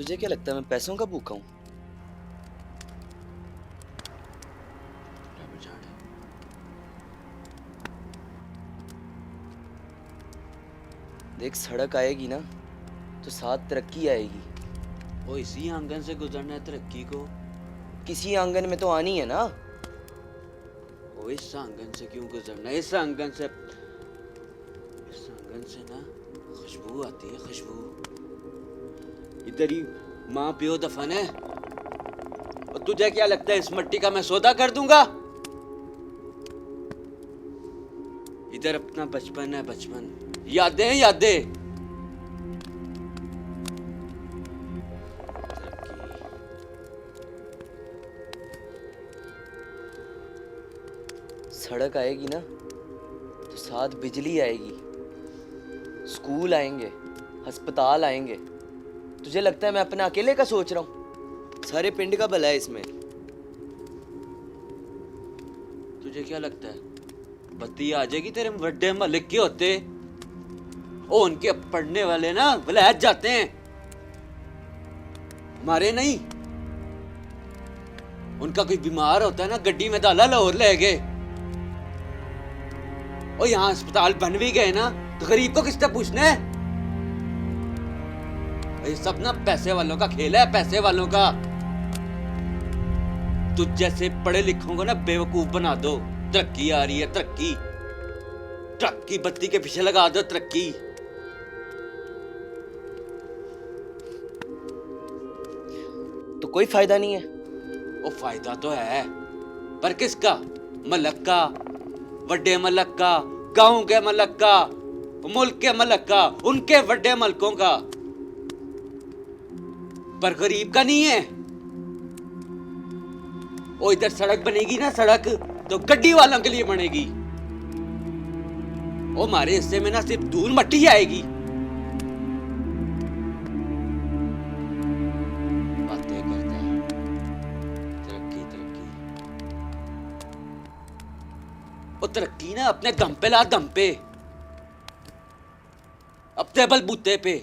तुझे क्या लगता है मैं पैसों का भूखा हूँ? रब जाने। देख, सड़क आएगी ना तो साथ तरक्की आएगी। वो इसी आंगन से गुजरना है तरक्की को। किसी आंगन में तो आनी है ना। वो इस आंगन से क्यों गुजरना है? इस आंगन से ना खुशबू आती है, खुशबू। इधर ही माँ प्यो दफन है, और तुझे क्या लगता है इस मिट्टी का मैं सौदा कर दूंगा? इधर अपना बचपन है, बचपन, यादें, यादें। सड़क आएगी ना तो साथ बिजली आएगी, स्कूल आएंगे, अस्पताल आएंगे। तुझे लगता है मैं अपने अकेले का सोच रहा हूँ? सारे पिंड का भला है इसमें। तुझे क्या लगता है बत्ती आ जाएगी तेरे बड़े मलिक के होते? ओ, उनके पढ़ने वाले ना वलैत जाते हैं, हमारे नहीं। उनका कोई बीमार होता है ना, गड्डी में डाला लाहौर ले गए। और यहाँ अस्पताल बन भी गए ना तो गरीब को किससे पूछना है? ये सब ना पैसे वालों का खेल है, पैसे वालों का। तुझ जैसे पढ़े लिखों को ना बेवकूफ बना दो। तरक्की आ रही है, तरक्की, ट्रक की बत्ती के पीछे लगा दो तरक्की। तो कोई फायदा नहीं है। वो फायदा तो है, पर किसका? मलक का, वड्डे मलक का, गांव के मलक का, मुल्क के मलक का, उनके वड्डे मलकों का, पर गरीब का नहीं है। ओ, इधर सड़क बनेगी ना, सड़क तो गड्डी वालों के लिए बनेगी। ओ, हमारे हिस्से में ना सिर्फ धूल मट्टी आएगी। बातें करता है तरक्की, तरक्की। ओ, तरक्की ना अपने दम पे ला, दम पे, अपने बलबूते पे।